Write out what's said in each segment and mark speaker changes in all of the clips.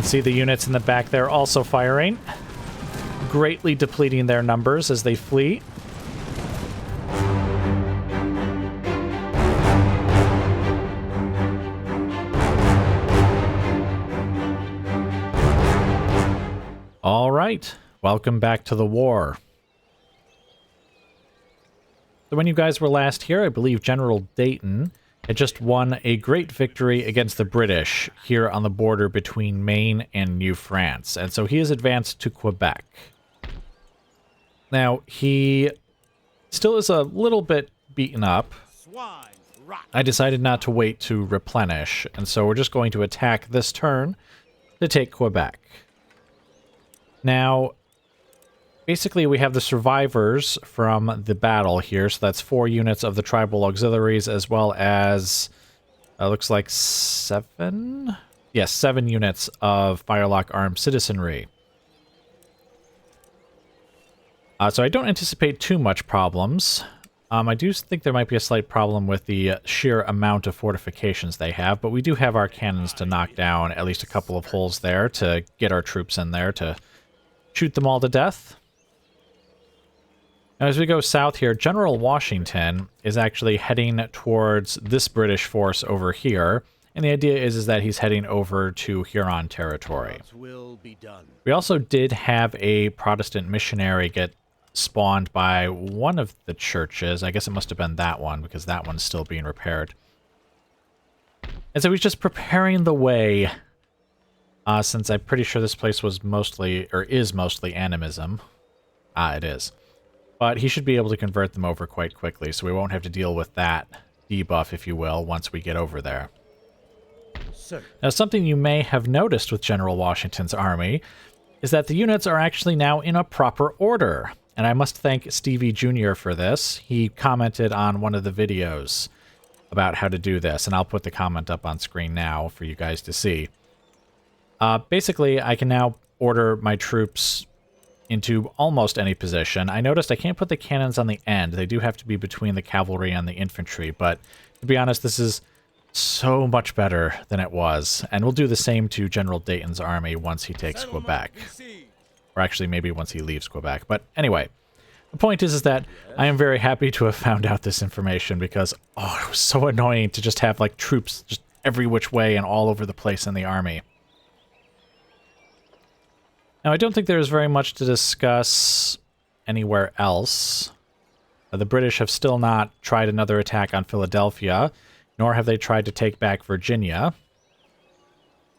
Speaker 1: see the units in the back there also firing, greatly depleting their numbers as they flee. All right, welcome back to the war. So when you guys were last here, I believe General Dayton had just won a great victory against the British here on the border between Maine and New France. And so he has advanced to Quebec. Now, he still is a little bit beaten up. I decided not to wait to replenish, and so we're just going to attack this turn to take Quebec. Now, basically, we have the survivors from the battle here, so that's 4 units of the tribal auxiliaries, as well as, looks like 7? Yes, 7 units of Firelock armed citizenry. So I don't anticipate too much problems. I do think there might be a slight problem with the sheer amount of fortifications they have, but we do have our cannons to knock down at least a couple of holes there to get our troops in there to shoot them all to death. Now, as we go south here, General Washington is actually heading towards this British force over here, and the idea is that he's heading over to Huron territory. We also did have a Protestant missionary get spawned by one of the churches. I guess it must have been that one, because that one's still being repaired. And so he's just preparing the way, since I'm pretty sure this place was mostly, or is mostly animism. It is. But he should be able to convert them over quite quickly, so we won't have to deal with that debuff, if you will, once we get over there. Sir. Now, something you may have noticed with General Washington's army is that the units are actually now in a proper order. And I must thank Stevie Jr. for this. He commented on one of the videos about how to do this, and I'll put the comment up on screen now for you guys to see. Basically, I can now order my troops into almost any position. I noticed I can't put the cannons on the end. They do have to be between the cavalry and the infantry, but to be honest, this is so much better than it was. And we'll do the same to General Dayton's army once he takes Quebec. Or actually, maybe once he leaves Quebec. But anyway, the point is that I am very happy to have found out this information because, oh, it was so annoying to just have, like, troops just every which way and all over the place in the army. Now, I don't think there's very much to discuss anywhere else. The British have still not tried another attack on Philadelphia, nor have they tried to take back Virginia.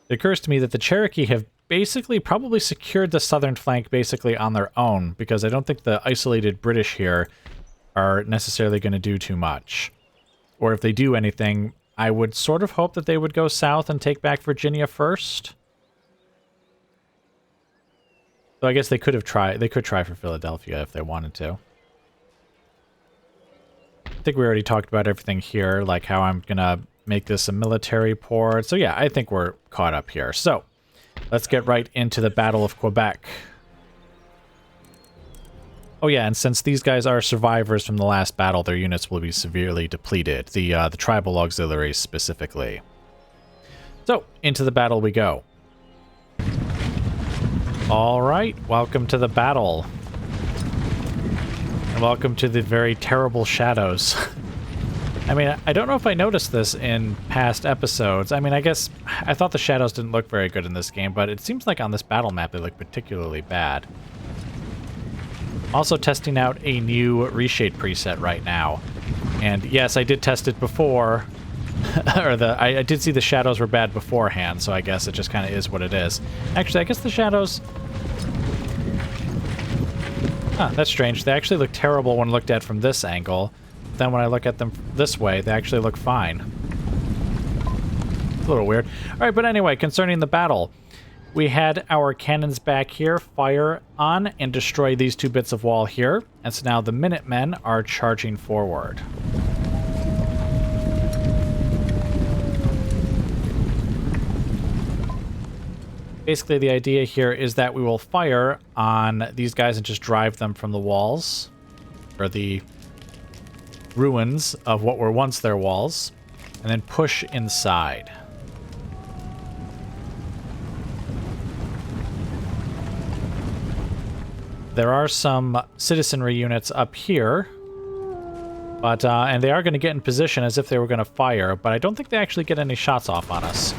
Speaker 1: It occurs to me that the Cherokee have basically probably secured the southern flank basically on their own, because I don't think the isolated British here are necessarily going to do too much. Or if they do anything, I would sort of hope that they would go south and take back Virginia first. So I guess they could have tried. They could try for Philadelphia if they wanted to. I think we already talked about everything here, like how I'm gonna make this a military port. So yeah, I think we're caught up here. So let's get right into the Battle of Quebec. Oh yeah, and since these guys are survivors from the last battle, their units will be severely depleted. The tribal auxiliaries specifically. So into the battle we go. All right, welcome to the battle. And welcome to the very terrible shadows. I mean, I don't know if I noticed this in past episodes. I mean, I guess I thought the shadows didn't look very good in this game, but it seems like on this battle map they look particularly bad. Also testing out a new reshade preset right now. And yes, I did test it before. I did see the shadows were bad beforehand, so I guess it just kind of is what it is. Actually, I guess the shadows... Huh, that's strange. They actually look terrible when looked at from this angle. Then when I look at them this way, they actually look fine. It's a little weird. Alright, but anyway, concerning the battle. We had our cannons back here fire on and destroy these 2 bits of wall here. And so now the Minutemen are charging forward. Basically, the idea here is that we will fire on these guys and just drive them from the walls, or the ruins of what were once their walls, and then push inside. There are some citizenry units up here, but and they are going to get in position as if they were going to fire, but I don't think they actually get any shots off on us.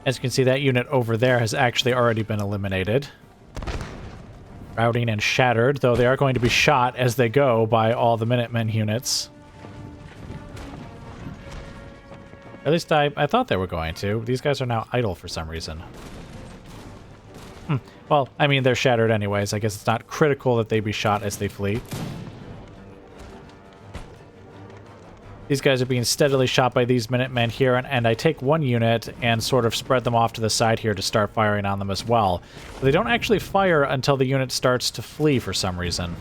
Speaker 1: As you can see, that unit over there has actually already been eliminated. Routing and shattered, though they are going to be shot as they go by all the Minutemen units. At least I thought they were going to. These guys are now idle for some reason. Well, I mean, they're shattered anyways. I guess it's not critical that they be shot as they flee. These guys are being steadily shot by these Minutemen here, and I take one unit and sort of spread them off to the side here to start firing on them as well. But they don't actually fire until the unit starts to flee for some reason.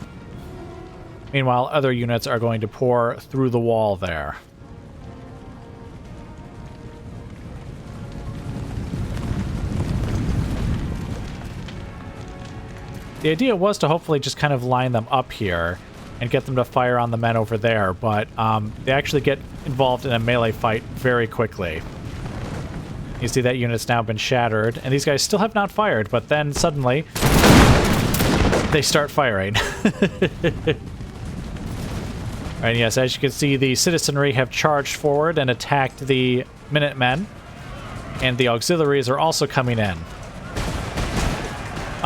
Speaker 1: Meanwhile, other units are going to pour through the wall there. The idea was to hopefully just kind of line them up here and get them to fire on the men over there, but they actually get involved in a melee fight very quickly. You see that unit's now been shattered, and these guys still have not fired, but then suddenly they start firing. And yes, as you can see, the citizenry have charged forward and attacked the Minutemen, and the auxiliaries are also coming in.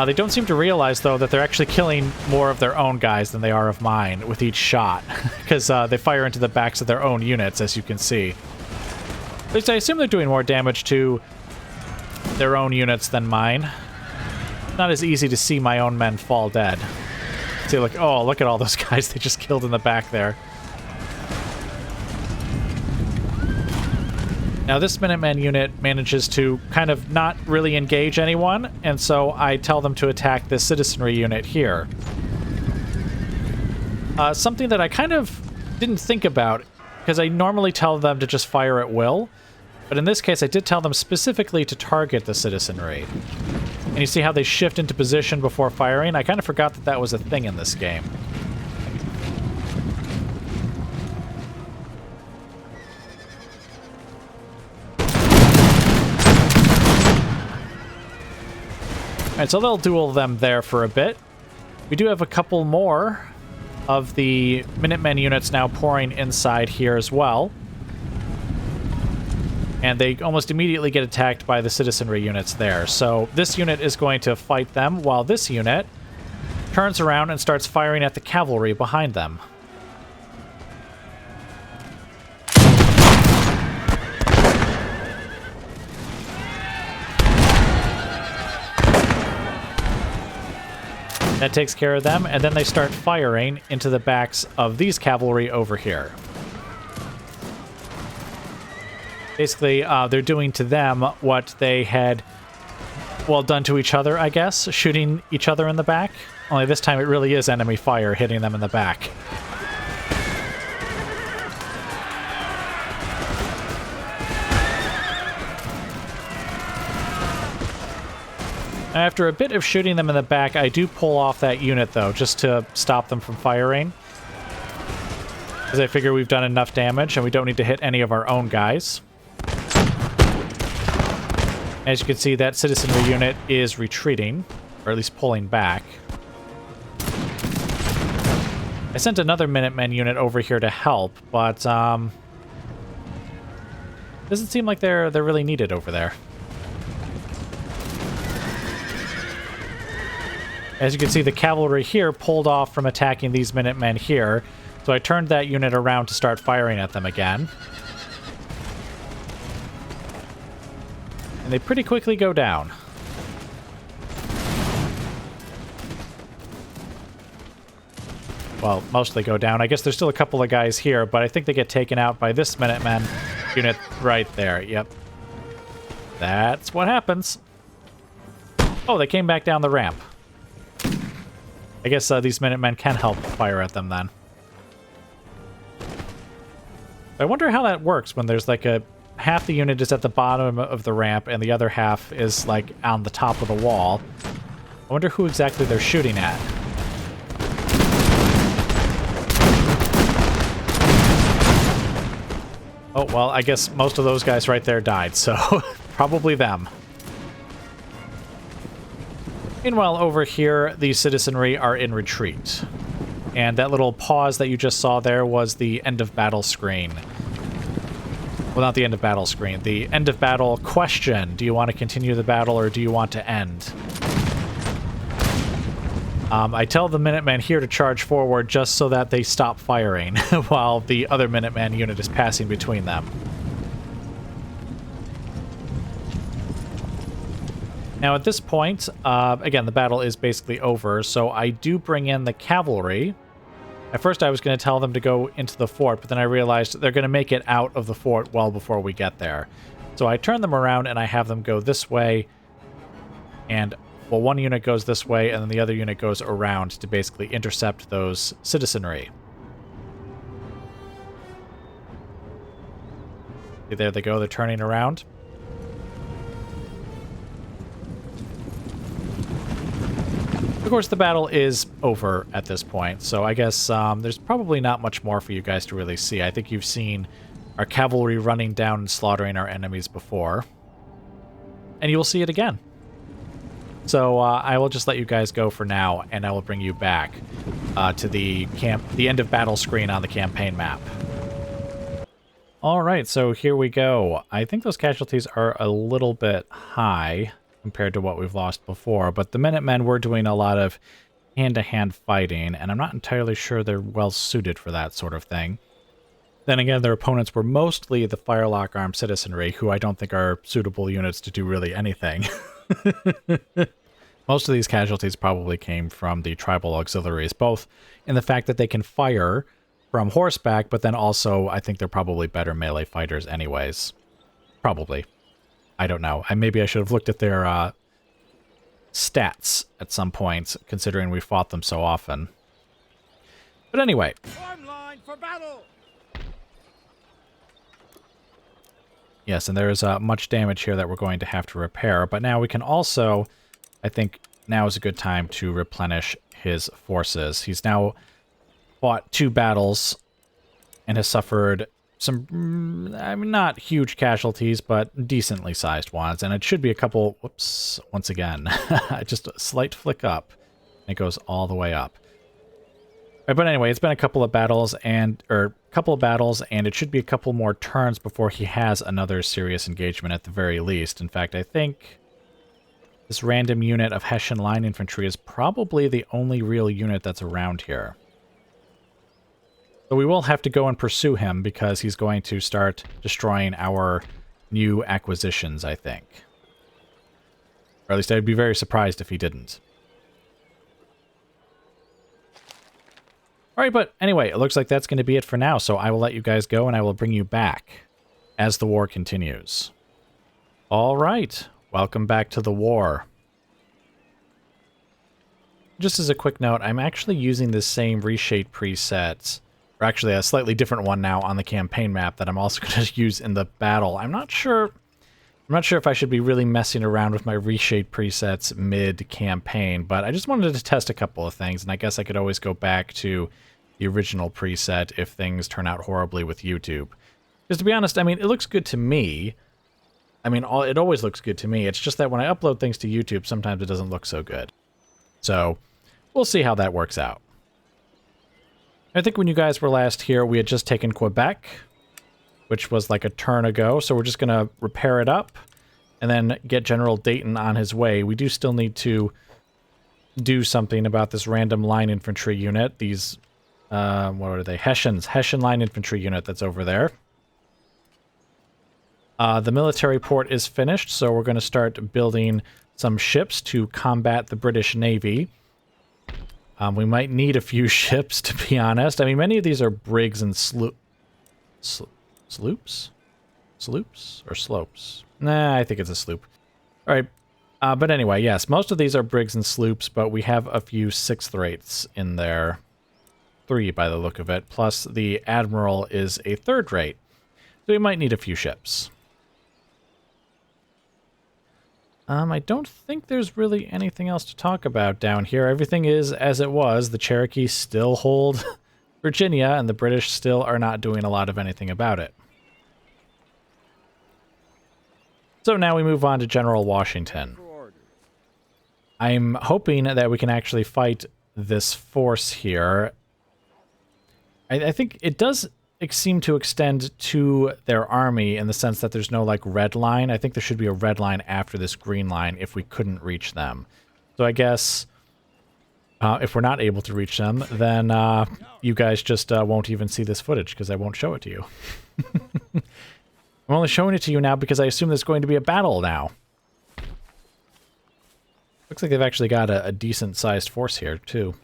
Speaker 1: They don't seem to realize, though, that they're actually killing more of their own guys than they are of mine with each shot, because they fire into the backs of their own units, as you can see. At least I assume they're doing more damage to their own units than mine. Not as easy to see my own men fall dead. See, like, oh, look at all those guys they just killed in the back there. Now, this Minuteman unit manages to kind of not really engage anyone, and so I tell them to attack this citizenry unit here. Something that I kind of didn't think about, because I normally tell them to just fire at will, but in this case I did tell them specifically to target the citizenry. And you see how they shift into position before firing? I kind of forgot that that was a thing in this game. Alright, so they'll duel them there for a bit. We do have a couple more of the Minutemen units now pouring inside here as well. And they almost immediately get attacked by the citizenry units there. So this unit is going to fight them, while this unit turns around and starts firing at the cavalry behind them. That takes care of them, and then they start firing into the backs of these cavalry over here. Basically, they're doing to them what they had, well, done to each other, I guess, shooting each other in the back. Only this time it really is enemy fire hitting them in the back. After a bit of shooting them in the back, I do pull off that unit, though, just to stop them from firing. Because I figure we've done enough damage, and we don't need to hit any of our own guys. As you can see, that citizenry unit is retreating, or at least pulling back. I sent another Minutemen unit over here to help, but doesn't seem like they're really needed over there. As you can see, the cavalry here pulled off from attacking these Minutemen here, so I turned that unit around to start firing at them again. And they pretty quickly go down. Well, mostly go down. I guess there's still a couple of guys here, but I think they get taken out by this Minutemen unit right there. Yep. That's what happens. Oh, they came back down the ramp. I guess these Minutemen can help fire at them then. I wonder how that works when there's like half the unit is at the bottom of the ramp and the other half is like on the top of the wall. I wonder who exactly they're shooting at. Oh, well, I guess most of those guys right there died, so probably them. Meanwhile, over here, the citizenry are in retreat. And that little pause that you just saw there was the end of battle screen. Well, not the end of battle screen. The end of battle question. Do you want to continue the battle or do you want to end? I tell the Minutemen here to charge forward just so that they stop firing while the other Minuteman unit is passing between them. Now at this point, again, the battle is basically over, so I do bring in the cavalry. At first I was going to tell them to go into the fort, but then I realized they're going to make it out of the fort well before we get there. So I turn them around and I have them go this way, and, well, one unit goes this way, and then the other unit goes around to basically intercept those citizenry. Okay, there they go, they're turning around. Of course, the battle is over at this point, so I guess there's probably not much more for you guys to really see. I think you've seen our cavalry running down and slaughtering our enemies before, and you will see it again. So I will just let you guys go for now, and I will bring you back to the end of battle screen on the campaign map. All right, so here we go. I think those casualties are a little bit high compared to what we've lost before, but the Minutemen were doing a lot of hand-to-hand fighting, and I'm not entirely sure they're well-suited for that sort of thing. Then again, their opponents were mostly the Firelock armed citizenry, who I don't think are suitable units to do really anything. Most of these casualties probably came from the tribal auxiliaries, both in the fact that they can fire from horseback, but then also I think they're probably better melee fighters anyways. Probably. I don't know. Maybe I should have looked at their stats at some point, considering we fought them so often. But anyway.
Speaker 2: Form line for battle.
Speaker 1: Yes, and there's much damage here that we're going to have to repair. But now we can also, I think now is a good time to replenish his forces. He's now fought 2 battles and has suffered some, I mean, not huge casualties, but decently sized ones. And it should be a couple, whoops, once again, just a slight flick up. And it goes all the way up. Right, but anyway, it's been a couple of battles, and it should be a couple more turns before he has another serious engagement at the very least. In fact, I think this random unit of Hessian line infantry is probably the only real unit that's around here. So we will have to go and pursue him because he's going to start destroying our new acquisitions, I think. Or at least I'd be very surprised if he didn't. Alright, but anyway, it looks like that's going to be it for now, so I will let you guys go and I will bring you back as the war continues. Alright, welcome back to the war. Just as a quick note, I'm actually using the same reshape preset, or actually a slightly different one now on the campaign map that I'm also going to use in the battle. I'm not sure if I should be really messing around with my reshape presets mid-campaign, but I just wanted to test a couple of things, and I guess I could always go back to the original preset if things turn out horribly with YouTube. Because to be honest, I mean, it looks good to me. I mean, it always looks good to me. It's just that when I upload things to YouTube, sometimes it doesn't look so good. So, we'll see how that works out. I think when you guys were last here, we had just taken Quebec, which was like a turn ago, so we're just going to repair it up and then get General Dayton on his way. We do still need to do something about this random line infantry unit. These, what are they? Hessian line infantry unit that's over there. The military port is finished, so we're going to start building some ships to combat the British Navy. We might need a few ships, to be honest. I mean, many of these are brigs and sloops? Sloops? Or slopes? Nah, I think it's a sloop. Alright, but anyway, yes, most of these are brigs and sloops, but we have a few 6th rates in there. 3 by the look of it, plus the Admiral is a 3rd rate. So we might need a few ships. I don't think there's really anything else to talk about down here. Everything is as it was. The Cherokee still hold Virginia, and the British still are not doing a lot of anything about it. So now we move on to General Washington.
Speaker 2: For orders.
Speaker 1: I'm hoping that we can actually fight this force here. I think it does seem to extend to their army in the sense that there's no, like, red line. I think there should be a red line after this green line if we couldn't reach them. So I guess if we're not able to reach them, then you guys just won't even see this footage because I won't show it to you. I'm only showing it to you now because I assume there's going to be a battle now. Looks like they've actually got a decent-sized force here, too.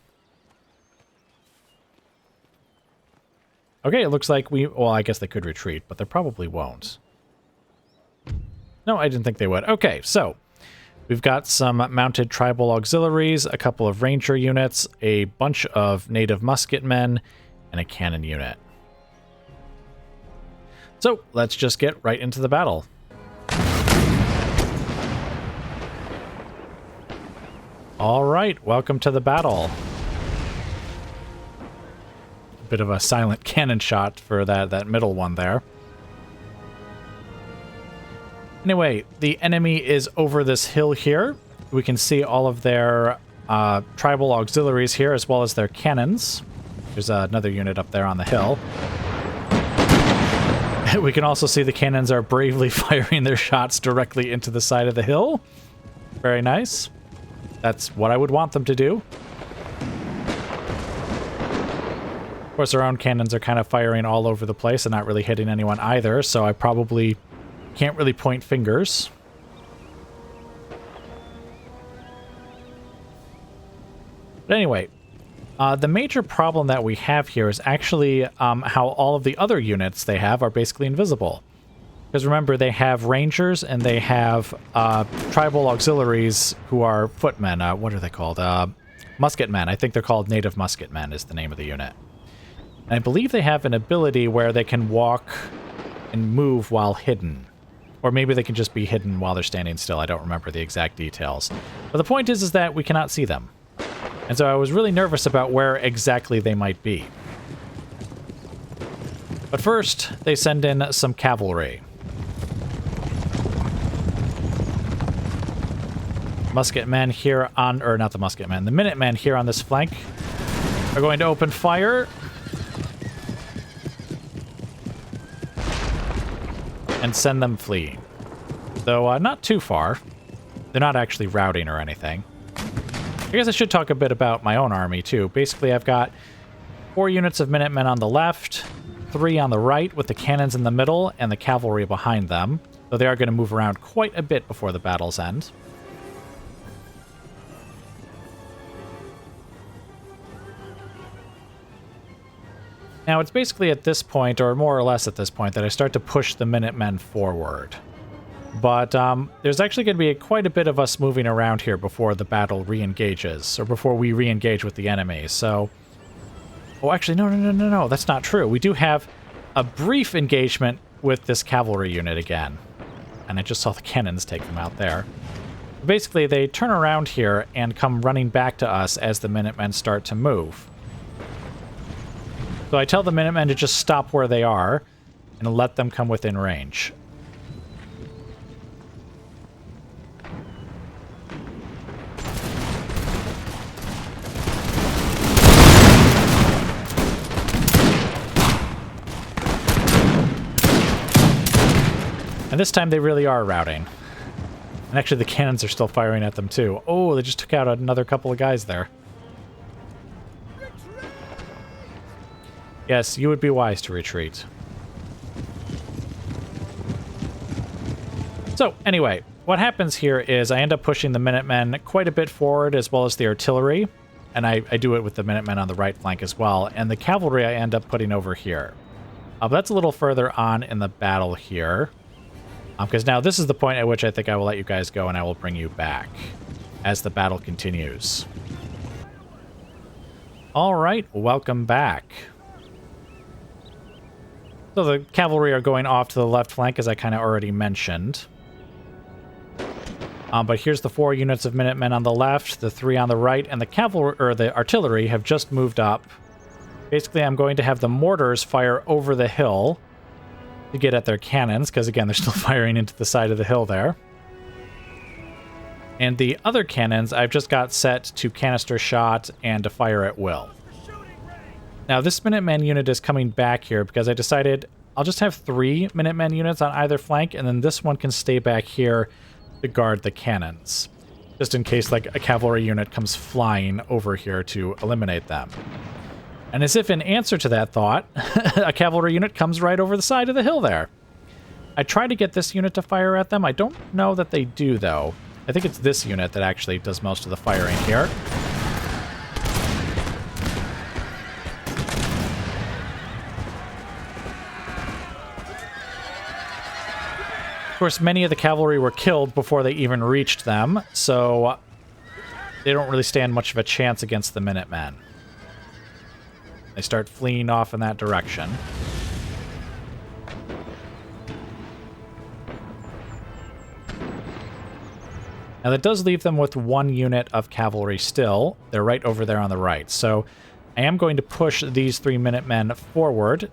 Speaker 1: Okay, it looks like well, I guess they could retreat, but they probably won't. No, I didn't think they would. Okay, so we've got some mounted tribal auxiliaries, a couple of ranger units, a bunch of native musketmen, and a cannon unit. So let's just get right into the battle. All right, welcome to the battle. Bit of a silent cannon shot for that middle one there. Anyway, the enemy is over this hill here. We can see all of their tribal auxiliaries here, as well as their cannons. There's another unit up there on the hill. We can also see the cannons are bravely firing their shots directly into the side of the hill. Very nice. That's what I would want them to do. Of course, our own cannons are kind of firing all over the place and not really hitting anyone either, so I probably can't really point fingers. But anyway, the major problem that we have here is actually how all of the other units they have are basically invisible. Because remember, they have rangers and they have tribal auxiliaries who are footmen. What are they called? Musketmen. I think they're called native musketmen is the name of the unit. And I believe they have an ability where they can walk and move while hidden. Or maybe they can just be hidden while they're standing still. I don't remember the exact details. But the point is that we cannot see them. And so I was really nervous about where exactly they might be. But first, they send in some cavalry. Musketmen here on... Or not the musketmen. The Minutemen here on this flank are going to open fire. And send them fleeing. Though not too far. They're not actually routing or anything. I guess I should talk a bit about my own army, too. Basically, I've got 4 units of Minutemen on the left, 3 on the right, with the cannons in the middle, and the cavalry behind them. Though they are going to move around quite a bit before the battle's end. Now, it's basically at this point, or more or less at this point, that I start to push the Minutemen forward. But there's actually going to be quite a bit of us moving around here before the battle re-engages, or before we re-engage with the enemy, so... Oh, actually, no, that's not true. We do have a brief engagement with this cavalry unit again. And I just saw the cannons take them out there. Basically, they turn around here and come running back to us as the Minutemen start to move. So I tell the Minutemen to just stop where they are and let them come within range. And this time they really are routing. And actually the cannons are still firing at them too. Oh, they just took out another couple of guys there. Yes, you would be wise to retreat. So, anyway, what happens here is I end up pushing the Minutemen quite a bit forward, as well as the artillery. And I do it with the Minutemen on the right flank as well. And the cavalry I end up putting over here. But that's a little further on in the battle here. Because now this is the point at which I think I will let you guys go and I will bring you back as the battle continues. All right, welcome back. So the cavalry are going off to the left flank, as I kind of already mentioned. But here's the 4 units of Minutemen on the left, the 3 on the right, and the cavalry or the artillery have just moved up. Basically, I'm going to have the mortars fire over the hill to get at their cannons, because again, they're still firing into the side of the hill there. And the other cannons I've just got set to canister shot and to fire at will. Now this Minuteman unit is coming back here because I decided I'll just have 3 Minutemen units on either flank, and then this one can stay back here to guard the cannons, just in case like a cavalry unit comes flying over here to eliminate them. And as if in answer to that thought, a cavalry unit comes right over the side of the hill there. I try to get this unit to fire at them. I don't know that they do, though. I think it's this unit that actually does most of the firing here. Of course, many of the cavalry were killed before they even reached them, so they don't really stand much of a chance against the Minutemen. They start fleeing off in that direction. Now that does leave them with 1 unit of cavalry still. They're right over there on the right. So I am going to push these 3 Minutemen forward,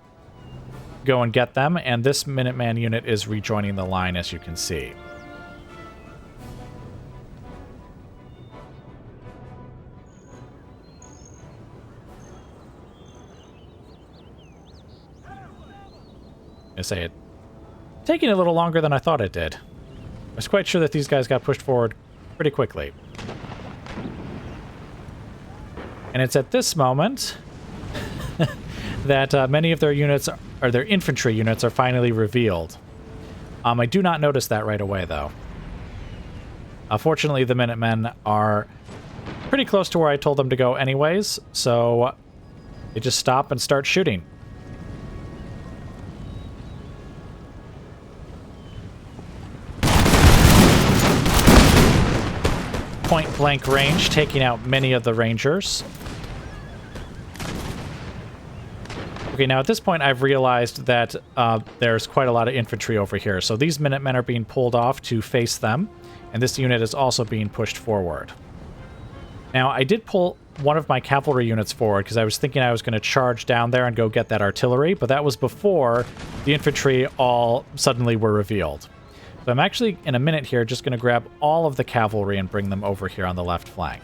Speaker 1: go and get them, and this Minuteman unit is rejoining the line, as you can see. I say it taking a little longer than I thought it did. I was quite sure that these guys got pushed forward pretty quickly. And it's at this moment that many of their units, or their infantry units, are finally revealed. I do not notice that right away, though. Fortunately, the Minutemen are pretty close to where I told them to go anyways, so they just stop and start shooting. Point-blank range, taking out many of the Rangers. Okay, now at this point I've realized that there's quite a lot of infantry over here, so these Minutemen are being pulled off to face them, and this unit is also being pushed forward. Now, I did pull one of my cavalry units forward because I was thinking I was going to charge down there and go get that artillery, but that was before the infantry all suddenly were revealed. So I'm actually, in a minute here, just going to grab all of the cavalry and bring them over here on the left flank.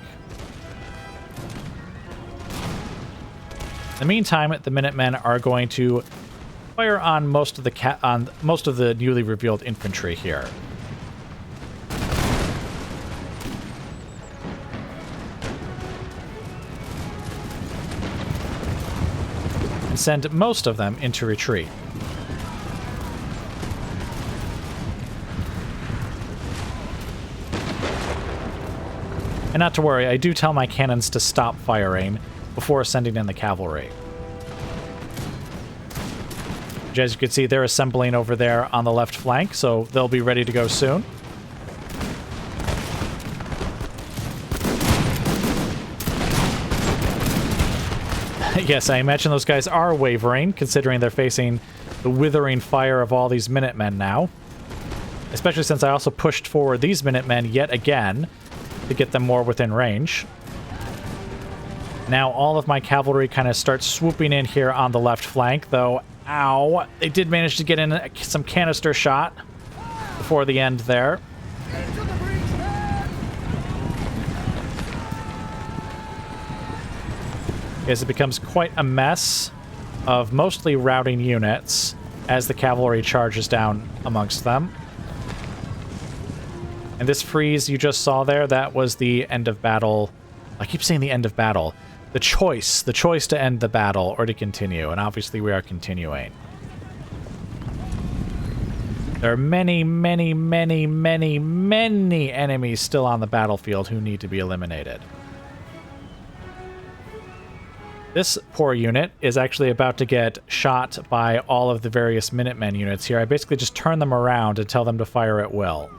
Speaker 1: In the meantime, the Minutemen are going to fire on most of the newly revealed infantry here. And send most of them into retreat. And not to worry, I do tell my cannons to stop firing before sending in the cavalry. Which, as you can see, they're assembling over there on the left flank, so they'll be ready to go soon. Yes, I imagine those guys are wavering, considering they're facing the withering fire of all these Minutemen now. Especially since I also pushed forward these Minutemen yet again to get them more within range. Now all of my cavalry kind of starts swooping in here on the left flank, though, ow, they did manage to get in some canister shot before the end there. As it becomes quite a mess of mostly routing units as the cavalry charges down amongst them. And this freeze you just saw there, that was the end of battle. I keep saying the end of battle. The choice to end the battle or to continue, and obviously we are continuing. There are many, many, many, many, many enemies still on the battlefield who need to be eliminated. This poor unit is actually about to get shot by all of the various Minutemen units here. I basically just turn them around and tell them to fire at will.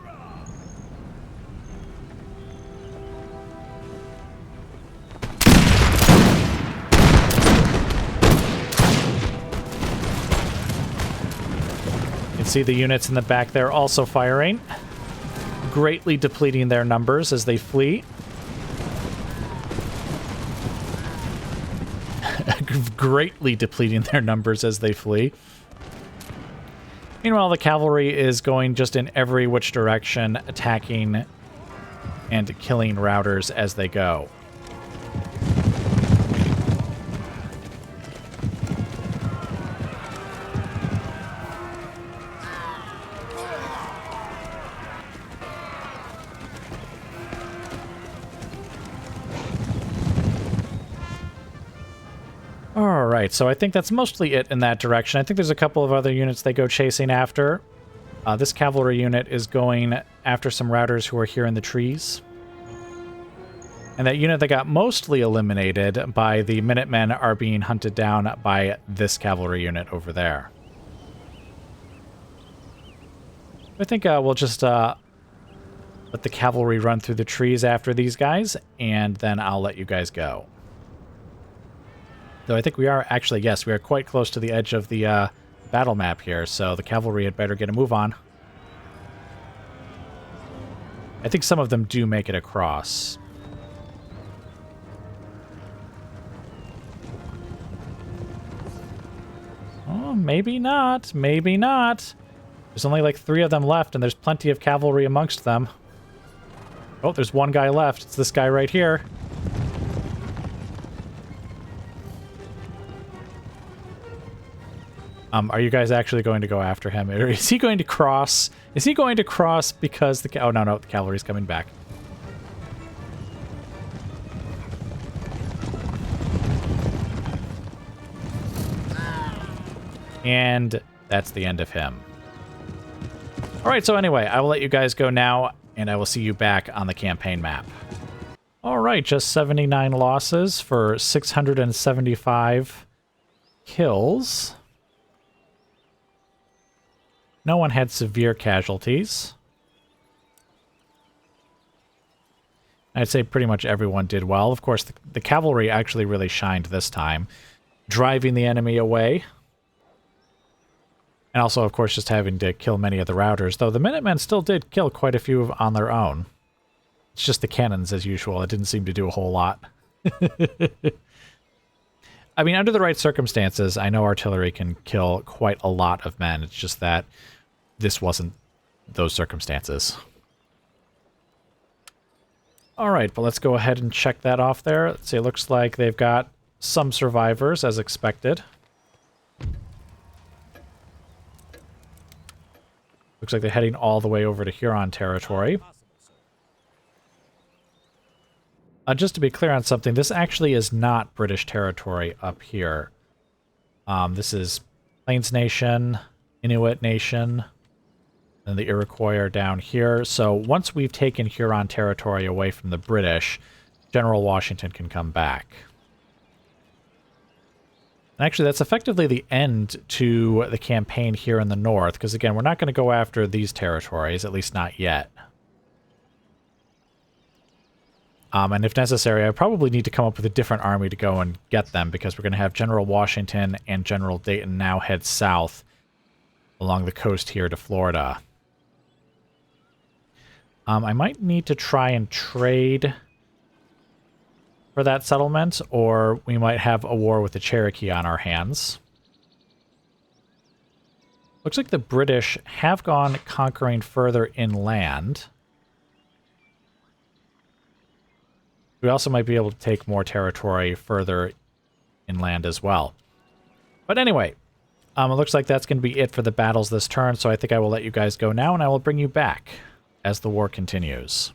Speaker 1: You can see the units in the back there also firing, greatly depleting their numbers as they flee. Greatly depleting their numbers as they flee. Meanwhile, the cavalry is going just in every which direction, attacking and killing routers as they go. Alright, so I think that's mostly it in that direction. I think there's a couple of other units they go chasing after. This cavalry unit is going after some routers who are here in the trees. And that unit that got mostly eliminated by the Minutemen are being hunted down by this cavalry unit over there. I think we'll just let the cavalry run through the trees after these guys, and then I'll let you guys go. Though I think we are actually, yes, we are quite close to the edge of the battle map here, so the cavalry had better get a move on. I think some of them do make it across. Oh, maybe not. Maybe not. There's only like 3 of them left, and there's plenty of cavalry amongst them. Oh, there's one guy left. It's this guy right here. Are you guys actually going to go after him? Or is he going to cross? Is he going to cross because the... Oh, no, the cavalry's coming back. And that's the end of him. All right, so anyway, I will let you guys go now, and I will see you back on the campaign map. All right, just 79 losses for 675 kills. No one had severe casualties. I'd say pretty much everyone did well. Of course, the cavalry actually really shined this time, driving the enemy away. And also, of course, just having to kill many of the routers, though the Minutemen still did kill quite a few on their own. It's just the cannons, as usual. It didn't seem to do a whole lot. I mean, under the right circumstances, I know artillery can kill quite a lot of men. It's just that this wasn't those circumstances. All right, but let's go ahead and check that off there. Let's see, it looks like they've got some survivors, as expected. Looks like they're heading all the way over to Huron territory. Just to be clear on something, this actually is not British territory up here. This is Plains Nation, Inuit Nation, and the Iroquois are down here. So once we've taken Huron territory away from the British, General Washington can come back. And actually, that's effectively the end to the campaign here in the north, because again, we're not going to go after these territories, at least not yet. And if necessary, I probably need to come up with a different army to go and get them, because we're going to have General Washington and General Dayton now head south along the coast here to Florida. I might need to try and trade for that settlement, or we might have a war with the Cherokee on our hands. Looks like the British have gone conquering further inland. We also might be able to take more territory further inland as well. But anyway, it looks like that's going to be it for the battles this turn, so I think I will let you guys go now, and I will bring you back as the war continues.